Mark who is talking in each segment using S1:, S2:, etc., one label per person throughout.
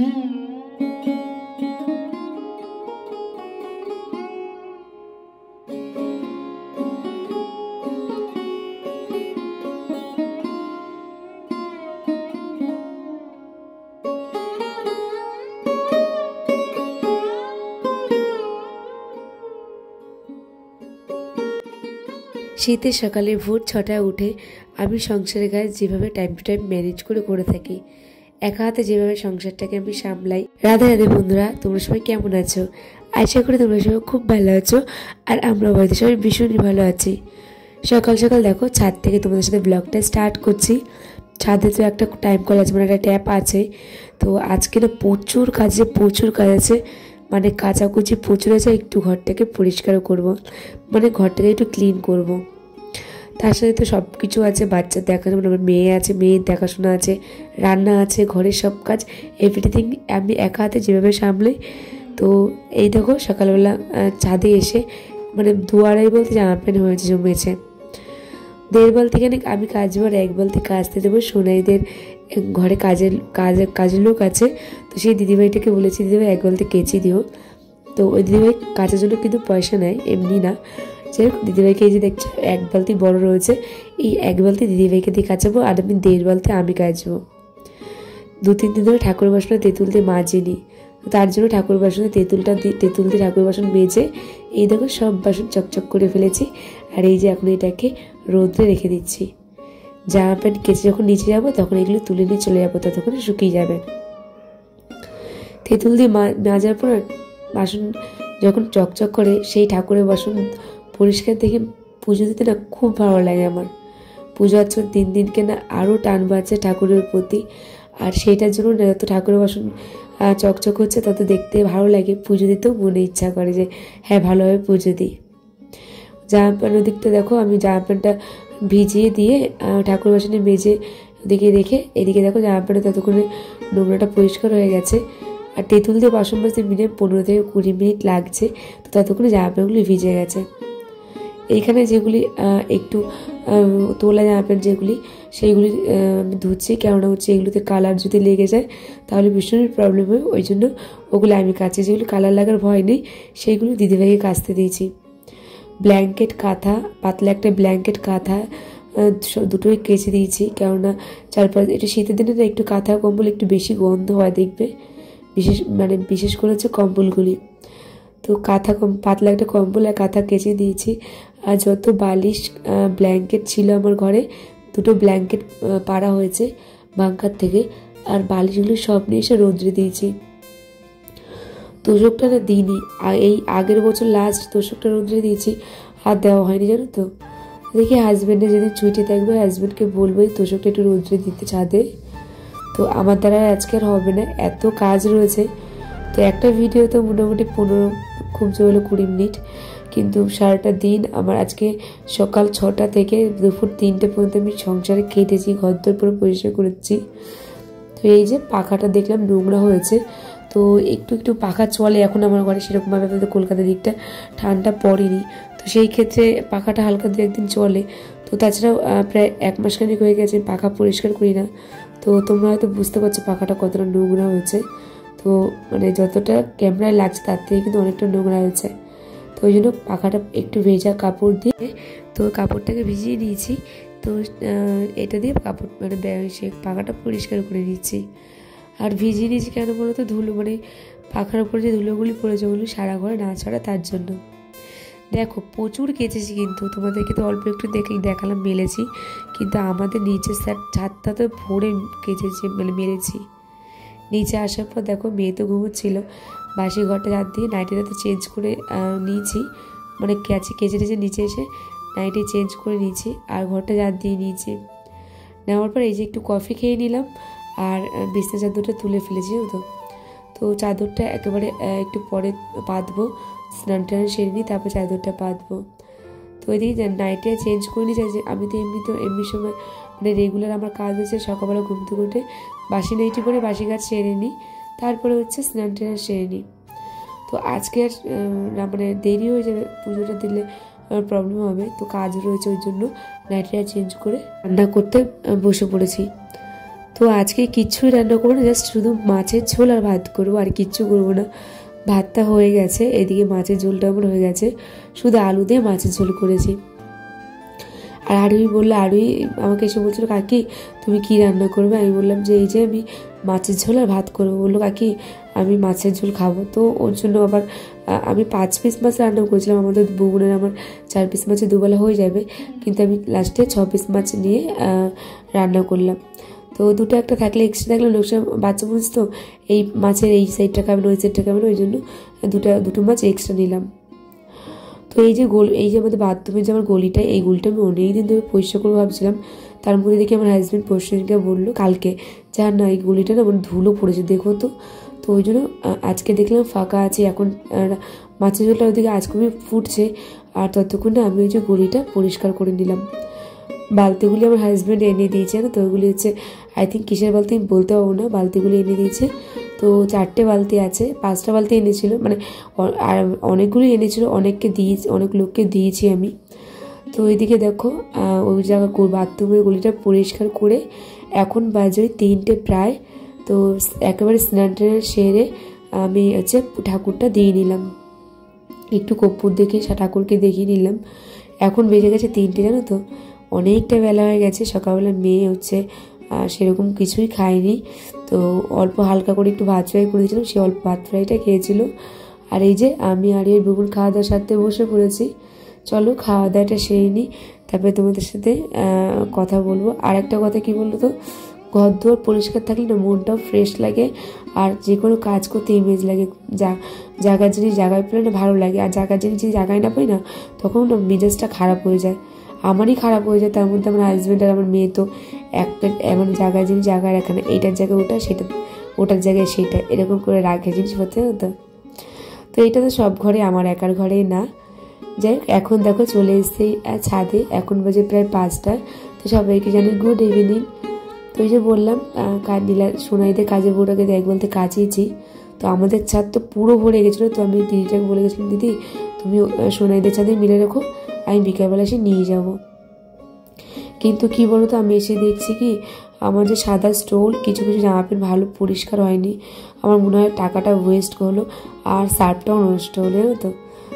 S1: শীতের সকালে ভোর 6টায় উঠে আমি সংসারের কাজ যেভাবে টাইম টু টাইম ম্যানেজ করে থাকি, একা হাতে যেভাবে সংসারটাকে আমি সামলাই। রাধে রাধে বন্ধুরা, তোমরা সবাই কেমন আছো? আশা করি তোমরা সবাই খুব ভালো আছো, আর আমরা বাড়িতে সবাই ভীষণই ভালো আছি। সকাল সকাল দেখো ছাদ থেকে তোমাদের সাথে ব্লগটা স্টার্ট করছি। ছাদে তো একটা টাইম কল আছে, মানে একটা ট্যাপ আছে। তো আজকে না প্রচুর কাজ আছে, মানে কাচাকুচি প্রচুর আছে। একটু ঘরটাকে পরিষ্কারও করব, মানে ঘরটাকে একটু ক্লিন করব। তার সাথে তো সব কিছু আছে, বাচ্চার দেখাশোনা, আমার মেয়ে আছে, মেয়ের দেখাশোনা আছে, রান্না আছে, ঘরের সব কাজ এভরিথিং আমি একা হাতে যেভাবে সামলাই। তো এই দেখো সকালবেলা ছাদে এসে মানে দুয়ারাই বলতে জামা প্যান্ট হয়েছে, জমেছে। 1.5 বালতিখানে আমি কাচবো, আর 1 বালতি কাচতে দেবো সোনাইদের ঘরে কাজের লোক আছে। তো সেই দিদিভাইটাকে বলেছি, দিদিভাই 1 বালতি কেচি দিও। তো ওই দিদিভাই কাচার জন্য কিন্তু পয়সা নেয়, এমনি না। যাই হোক, দিদিভাইকে এই যে দেখছো 1 বালতি বড় রয়েছে, এই 1 বালতি দিদিভাইকে দিয়ে কাচাবো, আর আমি 1.5 বালতি আমি কাচবো। 2-3 দিন ধরে ঠাকুর বাসনে তেঁতুল দিয়ে মাজিনি, তার জন্য ঠাকুর বাসনে তেঁতুল দিয়ে ঠাকুর বাসন মেজে এই দেখো সব বাসন চকচক করে ফেলেছি। আর এই যে এখন এটাকে রোদ্রে রেখে দিচ্ছি। জামা প্যান্ট কেচে যখন নিচে যাবো তখন এগুলো তুলে নিয়ে চলে যাবো, ততক্ষণ শুকিয়ে যাবে। তেঁতুল দিয়ে মাজার পর বাসন যখন চকচক করে, সেই ঠাকুরের বাসন পরিষ্কার দেখে পুজো দিতে না খুব ভালো লাগে আমার। পুজো অর্চন দিনকে না আরও টান বাড়ছে ঠাকুরের প্রতি, আর সেইটার জন্য না যত ঠাকুরের বাসন চকচক হচ্ছে তত দেখতে ভালো লাগে, পুজো দিতেও মনে ইচ্ছা করে যে হ্যাঁ ভালোভাবে পুজো দিই। জামা প্যান্টের দিকটা দেখো, আমি জামা প্যান্টটা ভিজিয়ে দিয়ে ঠাকুর বাসনে মেজে ওদিকে রেখে এদিকে দেখো জামা প্যান্টে ততক্ষণে নোংরাটা পরিষ্কার হয়ে গেছে। আর তেঁতুল দিয়ে বাসন মাজতে মিনিমাম 15 থেকে 20 মিনিট লাগছে, তো ততক্ষণে জামা প্যান্টগুলি ভিজে গেছে। এইখানে যেগুলি একটু তোলা জামা প্যান্ট যেগুলি, সেইগুলি আমি ধুচ্ছি, কেননা হচ্ছে এগুলোতে কালার যদি লেগে যায় তাহলে ভীষণই প্রবলেম হয়। ওই জন্য ওগুলো আমি কাচি, যেগুলি কালার লাগার ভয় নেই সেইগুলো দিদিভাইকে কাচতে দিয়েছি। ব্ল্যাঙ্কেট কাঁথা, পাতলা একটা ব্ল্যাঙ্কেট কাঁথা দুটোই কেচে দিয়েছি, কেননা চারপাশ এটা শীতের দিনে না একটু কাঁথা কম্বল একটু বেশি গন্ধ হয় দেখবে, বিশেষ করে হচ্ছে কম্বলগুলি। তো পাতলা একটা কম্বল আর কাঁথা কেচে দিয়েছি। আর যত বালিশ ব্ল্যাঙ্কেট ছিল আমার ঘরে, 2টো ব্ল্যাঙ্কেট পাড়া হয়েছে বাংকার থেকে, আর বালিশগুলো সব নিয়ে এসে রোদ্রে দিয়েছি। তোষকটা না দিইনি, এই আগের বছর লাস্ট তোষকটা রোদ্রে দিয়েছি, আর দেওয়া হয়নি জানো তো। দেখি হাজব্যান্ডের যেদিন ছুটি থাকবে হাজব্যান্ডকে বলবো এই তোষকটা একটু রোদ্রে দিতে ছাদে। তো আমার দ্বারা আজকে আর হবে না, এত কাজ রয়েছে। তো একটা ভিডিও তো মোটামুটি 15 খুব জোর হলো 20 মিনিট, কিন্তু সারাটা দিন আমার আজকে সকাল 6টা থেকে দুপুর 3টে পর্যন্ত আমি সংসারে কেটেছি, ঘরদোর পুরো পরিষ্কার করেছি। তো এই যে পাখাটা দেখলাম নোংরা হয়েছে, তো একটু পাখা চলে এখন আমার ঘরে, সেরকমভাবে আমাদের কলকাতার দিকটা ঠান্ডা পড়েনি, তো সেই ক্ষেত্রে পাখাটা হালকা 2-1 দিন চলে। তো তাছাড়াও প্রায় 1 মাস খানিক হয়ে গেছে পাখা পরিষ্কার করি না। তো তোমরা হয়তো বুঝতে পারছো পাখাটা কতটা নোংরা হয়েছে। তো মানে যতটা ক্যামেরায় লাগছে তার থেকে কিন্তু অনেকটা নোংরা হয়েছে। তো ওই জন্য পাখাটা একটু ভেজা কাপড় দিয়ে, তো কাপড়টাকে ভিজিয়ে নিয়েছি। তো এটা দিয়ে কাপড় মানে সে পাখাটা পরিষ্কার করে নিচ্ছি। আর ভিজিয়ে নিয়েছি কেন বলো তো, ধুলো মানে পাখার উপরে যে ধুলোগুলি পড়েছে ওগুলি সারা ঘরে না ছড়া, তার জন্য। দেখো প্রচুর কেচেছি, কিন্তু তোমাদেরকে তো অল্প একটু দেখালাম মেলেছি, কিন্তু আমাদের নিচের ছাদটা তো ভরে কেচেছি, মানে মেরেছি। নিচে আসার পর দেখো মেয়ে তো ঘুমোচ্ছিল, বাসি ঘরটা রাত দিয়ে নাইটিটা তো চেঞ্জ করে নিয়েছি, মানে কেচে নিচে এসে নাইটি চেঞ্জ করে নিয়েছি, আর ঘরটা রাত দিয়ে নিয়েছি। নেওয়ার পর এই যে একটু কফি খেয়ে নিলাম, আর বিছনা চাদরটা তুলে ফেলেছি তো চাদরটা একেবারে একটু পরে পাতবো, স্নান টান সেরে নিই, তারপর চাদরটা পাতবো। তো ওইদিকে নাইটটা চেঞ্জ করে নিই, যে আমি তো এমনি সময় মানে রেগুলার আমার কাজ হচ্ছে সকালবেলা ঘুম থেকে উঠে বাসি নাইটি পরে বাসি কাজ সেরে নিই, তারপরে হচ্ছে স্নান টান সেরে নিই। তো আজকে আর মানে দেরি হয়ে যাবে, পুজোটা দিলে প্রবলেম হবে, তো কাজ রয়েছে, ওই জন্য নাইটিটা চেঞ্জ করে রান্না করতে বসে পড়েছি। তো আজকে কিচ্ছুই রান্না করবো না, জাস্ট শুধু মাছের ঝোল আর ভাত করবো, আর কিচ্ছু করবো না। ভাতটা হয়ে গেছে, এদিকে মাছের ঝোলটা আমার হয়ে গেছে, শুধু আলু দিয়ে মাছের ঝোল করেছি। আর আরুই বললো, আরুই আমাকে এসে বলছিল কাকি তুমি কি রান্না করবে? আমি বললাম যে এই যে আমি মাছের ঝোল আর ভাত করবো। বললো কাকি আমি মাছের ঝোল খাবো। তো ওর জন্য আবার আমি 5 পিস মাছ রান্না করেছিলাম, আমাদের বউনের আমার 4 পিস মাছে দুবেলা হয়ে যাবে, কিন্তু আমি লাস্টে 6 পিস মাছ নিয়ে রান্না করলাম। তো দুটো একটা থাকলে এক্সট্রা থাকলে লোকসা বাচ্চা মানুষ তো এই মাছের এই সাইডটা খাবে না ওই সাইডটা খাবে না, ওই জন্য দুটো মাছ এক্সট্রা নিলাম। তো এই যে আমাদের বাথরুমের যে আমার গলিটা, এই গলিটা আমি অনেক দিন ধরে পরিষ্কার করবো ভাবছিলাম। তার মধ্যে দেখি আমার হাজব্যান্ড পরশুদিনকে বললো কালকে যা না এই গলিটা না আমার ধুলো পড়েছে দেখো তো। তো ওই জন্য আজকে দেখলাম ফাঁকা আছে, এখন মাছের ঝোলটা ওদিকে আজকে ফুটছে, আর ততক্ষণ না আমি ওই যে গলিটা পরিষ্কার করে নিলাম। বালতিগুলি আমার হাজব্যান্ড এনে দিয়েছে না, তো ওইগুলি হচ্ছে আই থিঙ্ক কিসের বালতি বলতে পারবো না, বালতিগুলি এনে দিয়েছে। তো 4টে বালতি আছে, 5টা বালতি এনেছিল, মানে আর অনেকগুলো এনেছিল, অনেক লোককে দিয়েছি আমি। তো ওইদিকে দেখো ওই জায়গা বাথরুমের গলিটা পরিষ্কার করে এখন বাজে ওই 3টে প্রায়। তো একেবারে স্নান টান সেরে আমি হচ্ছে ঠাকুরটা দিয়ে নিলাম, একটু কর্পূর দেখে ঠাকুরকে দেখিয়ে নিলাম। এখন বেজে গেছে 3টে, জানো তো অনেকটা বেলা হয়ে গেছে। সকালবেলা মেয়ে হচ্ছে সেরকম কিছুই খায়নি, তো অল্প হালকা করে একটু ভাত ফ্রাই করে দিয়েছিলাম, সে অল্প ভাত ফ্রাইটা খেয়েছিল। আর এই যে আমি আর এই বুবুর খাওয়া দাওয়ার সাথে বসে পড়েছি। চলো খাওয়া দাওয়াটা সেরে নিই, তারপরে তোমাদের সাথে কথা বলবো। আর একটা কথা কি বলতো, তো ঘর দুয়ার পরিষ্কার থাকলে না মনটাও ফ্রেশ লাগে, আর যে কোনো কাজ করতে ইমেজ লাগে। জায়গার জিনিস জায়গায় পেলে না ভালো লাগে, আর জায়গার জিনিস যদি জায়গায় না পাই না তখন না মেজাজটা খারাপ হয়ে যায়, আমারই খারাপ হয়ে যায়। তার মধ্যে আমার হাজব্যান্ড আর আমার মেয়ে তো একটা এমন জায়গায় জিনিস জায়গায় রাখে না, এইটার জায়গায় ওটা, সেটা ওটার জায়গায় সেটা, এরকম করে রাখে জিনিসপত্র তো। তো এটা তো সব ঘরে, আমার একার ঘরে না। যাই হোক এখন দেখো চলে এসেছি ছাদে, এখন বাজে প্রায় 5টা। তো সবাইকে জানি গুড ইভিনিং। তো এই যে বললাম সোনাইদের কাজের বউটাকে দেখ বলতে কাচিয়েছি, তো আমাদের ছাদ তো পুরো ভরে গেছিলো। তো আমি দিদিটাকে বলে গেছিলাম দিদি তুমি সোনাইদের ছাদে মিলে রাখো, আমি বিকালবেলা এসে নিয়ে যাব। কিন্তু কি বলতো আমি এসে দেখছি কি আমার যে সাদা স্টোল কিছু জামা প্যান্ট ভালো পরিষ্কার হয়নি, আমার মনে হয় টাকাটা ওয়েস্ট হলো আর সার্ফটাও নষ্ট হলো, জানো তো।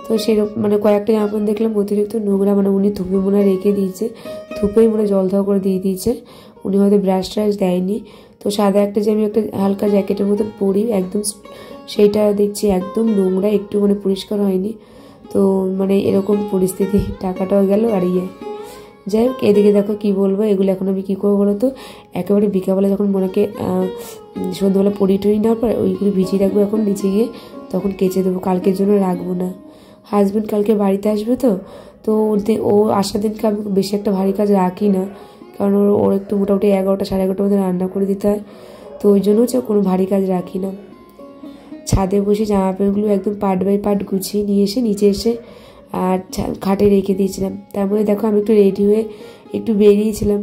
S1: তো সেরকম মানে কয়েকটা জামা প্যান্ট দেখলাম অতিরিক্ত নোংরা, মানে উনি ধুপে মনে হয় রেখে দিয়েছে, ধুপেই মনে জল ধোয়া করে দিয়ে দিয়েছে, উনি হয়তো ব্রাশ ট্রাশ দেয়নি। তো সাদা একটা যে আমি একটা হালকা জ্যাকেটের মতো পরি একদম, সেইটা দেখছি একদম নোংরা, একটু মানে পরিষ্কার হয়নি। তো মানে এরকম পরিস্থিতি, টাকাটাও গেল আর যাই হোক। এদিকে দেখো কি বলবো, এগুলো এখন আমি কী করবো বলো তো, একেবারে বিকালবেলা যখন মনেকে সন্ধ্যাবেলা পরি টরি নেওয়ার পর ওইগুলো ভিজিয়ে রাখবো এখন নিচে গিয়ে, তখন কেচে দেবো, কালকের জন্য রাখবো না। হাজব্যান্ড কালকে বাড়িতে আসবে, তো ও আসার দিনকে আমি বেশি একটা ভারী কাজ রাখি না, কারণ ওর একটু মোটামুটি 11টা সাড়ে 11টার মধ্যে রান্না করে দিতে হয়, তো ওই জন্য হচ্ছে কোনো ভারী কাজ রাখি না। ছাদে বসে জামা প্যান্টগুলো একদম পার্ট বাই পার্ট গুছিয়ে নিয়ে এসে নিচে এসে আর খাটে রেখে দিয়েছিলাম। তার মধ্যে দেখো আমি একটু রেডি হয়ে একটু বেরিয়েছিলাম।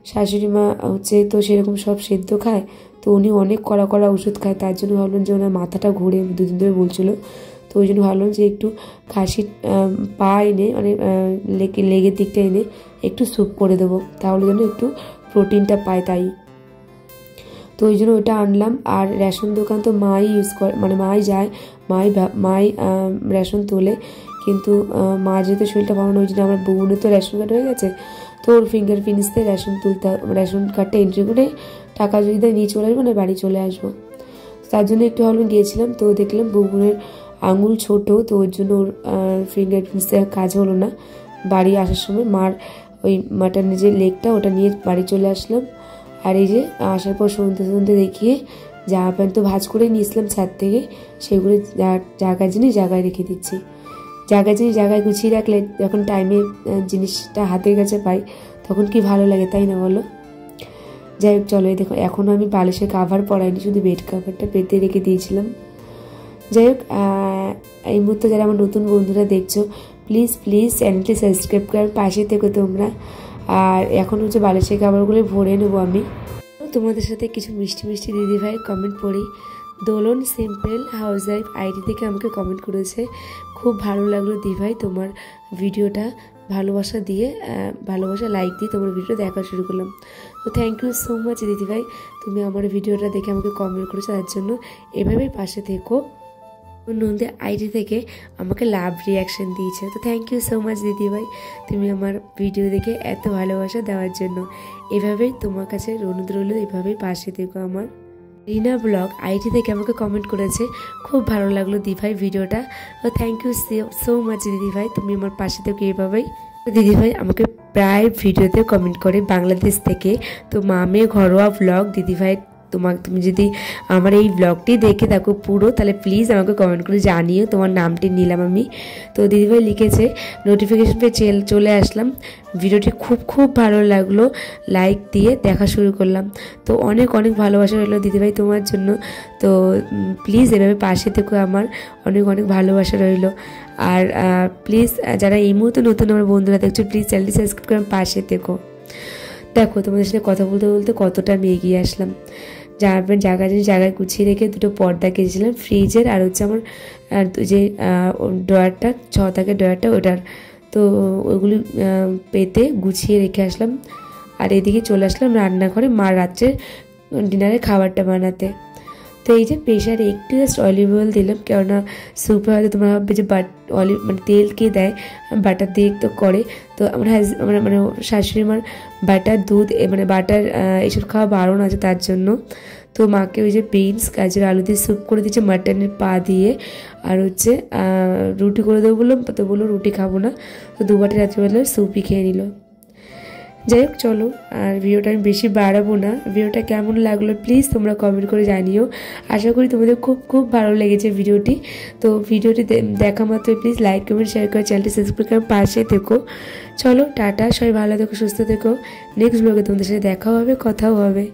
S1: শাশুড়ি মা হচ্ছে তো সেরকম সব সেদ্ধ খায়, তো উনি অনেক কড়া ওষুধ খায়, তার জন্য ভাবলাম যে ওনার মাথাটা ঘুরে 2 দিন ধরে বলছিল, তো ওই জন্য ভাবলাম যে একটু খাসির পা এনে মানে লেগের দিকটা এনে একটু স্যুপ করে দেবো, তাহলে যেন একটু প্রোটিনটা পায়, তাই। তো ওই জন্য ওইটা আনলাম। আর রেশন দোকান তো মাই ইউজ করে, মানে মাই যায়, মাই রেশন তোলে, কিন্তু মা যেহেতু শরীরটা ভালো না, ওই জন্য আমার বোনের তো রেশন কার্ড হয়ে গেছে, তো ওর ফিঙ্গারপ্রিন্টস দিয়ে রেশন কার্ডটা এন্ট্রি করে টাকা যদি দেয় নিয়ে চলে আসবো, না বাড়ি চলে আসবো। তার জন্য একটু ভাবলাম গিয়েছিলাম, তো দেখলাম বোনের আঙুল ছোট, তো ওর জন্য ওর ফিঙ্গারপ্রিন্টস দেওয়ার কাজ হলো না। বাড়ি আসার সময় মার ওই মাটনের যে লেগটা ওটা নিয়ে বাড়ি চলে আসলাম। আর এই যে আসার পর সন্ধ্যে দেখিয়ে জামা প্যান্ট তো ভাঁজ করে নিয়েছিলাম ছাদ থেকে, সেগুলো জায়গায় জিনিস জায়গায় রেখে দিচ্ছি। জায়গায় জিনিস জায়গায় গুছিয়ে রাখলে যখন টাইমে জিনিসটা হাতের কাছে পাই তখন কি ভালো লাগে, তাই না বলো। যাই হোক চলো, দেখো এখনও আমি বালিশের কাভার পরাইনি, শুধু বেড কাভারটা পেতে রেখে দিয়েছিলাম। যাই হোক এই মুহূর্তে যারা আমার নতুন বন্ধুরা দেখছো প্লিজ চ্যানেলটি সাবস্ক্রাইব করার পাশে থেকো তোমরা। আর এখন হচ্ছে বালিশের কাভারগুলো ভরে নেবো আমি। তোমাদের সাথে কিছু মিষ্টি দিদিভাই কমেন্ট পড়ি। দোলন সিম্পল হাউস ওয়াইফ আইডি থেকে আমাকে কমেন্ট করেছে, খুব ভালো লাগলো দিভাই তোমার ভিডিওটা, ভালোবাসা লাইক দিয়ে তোমার ভিডিও দেখা শুরু করলাম। তো তো থ্যাংক ইউ সো মাচ দিদিভাই, তুমি আমার ভিডিওটা দেখে আমাকে কমেন্ট করেছো, তার জন্য এভাবেই পাশে থেকো। নন্দী আইডি থেকে আমাকে লাভ রিয়াকশান দিয়েছে, তো থ্যাংক ইউ সো মাচ দিদিভাই, তুমি আমার ভিডিও দেখে এত ভালোবাসা দেওয়ার জন্য। এভাবেই তোমার কাছে অনুরোধ রইল, এভাবেই পাশে থেকো আমার। রিনা ব্লগ আইডি থেকে আমাকে কমেন্ট করেছে, খুব ভালো লাগলো দিদিভাই ভিডিওটা, তো থ্যাংক ইউ সো মাচ দিদিভাই, তুমি আমার পাশে থেকো এভাবেই। দিদিভাই আমাকে প্রায় ভিডিওতে কমেন্ট করে বাংলাদেশ থেকে, তো মামে ঘরোয়া ব্লগ দিদিভাই, তুমি যদি আমার এই ব্লগটি দেখে থাকো পুরো, তাহলে প্লিজ আমাকে কমেন্ট করে জানিও, তোমার নামটি নিলাম আমি। তো দিদিভাই লিখেছে নোটিফিকেশন পেয়ে চলে আসলাম, ভিডিওটি খুব ভালো লাগলো, লাইক দিয়ে দেখা শুরু করলাম। তো অনেক ভালোবাসা রইলো দিদিভাই তোমার জন্য, তো প্লিজ এভাবে পাশে থেকো, আমার অনেক ভালোবাসা রইলো। আর প্লিজ যারা এই মুহূর্তে নতুন আমার বন্ধুরা দেখছো, প্লিজ চ্যানেলটি সাবস্ক্রাইব করে পাশে থেকো। দেখো তোমাদের সাথে কথা বলতে কতটা আমি এগিয়ে আসলাম। জায়গায় গুছিয়ে রেখে দুটো পর্দা কিনেছিলাম ফ্রিজের, আর হচ্ছে আমার যে ড্রয়ারটা 6 থাকে ড্রয়ারটা, ওটার, তো ওইগুলি পেতে গুছিয়ে রেখে আসলাম। আর এদিকে চলে আসলাম রান্নাঘরে মা রাত্রের ডিনারে খাবারটা বানাতে। তো এই যে প্রেশারে একটু জাস্ট অলিভ অয়েল দিলাম, কেননা স্যুপে হয়তো তোমরা ভাববে যে অলিভ মানে তেল কে দেয়, বাটার দিয়ে তো করে। তো আমার মানে শাশুড়ি মার বাটার দুধ মানে বাটার এইসব খাওয়া বারণ আছে, তার জন্য। তো মাকে ওই যে বিনস গাজর আলু দিয়ে স্যুপ করে দিচ্ছে মাটনের পা দিয়ে, আর হচ্ছে রুটি করে দেবো বললাম, তো বললো রুটি খাবো না, তো 2 বাটি রাত্রিবেলা স্যুপই খেয়ে নিল। যাই হোক চলো, আর ভিডিওটা আমি বেশি বাড়াবো না। ভিডিওটা কেমন লাগলো প্লিজ তোমরা কমেন্ট করে জানিও। আশা করি তোমাদের খুব ভালো লেগেছে ভিডিওটি। তো ভিডিওটি দেখা মাত্র প্লিজ লাইক কমেন্ট শেয়ার করে চ্যানেলটি সাবস্ক্রাইব করে পাশে থেকো। চলো টাটা, সবাই ভালো থেকো, সুস্থ থেকো। নেক্সট ব্লগে তোমাদের সাথে দেখা হবে, কথাও হবে।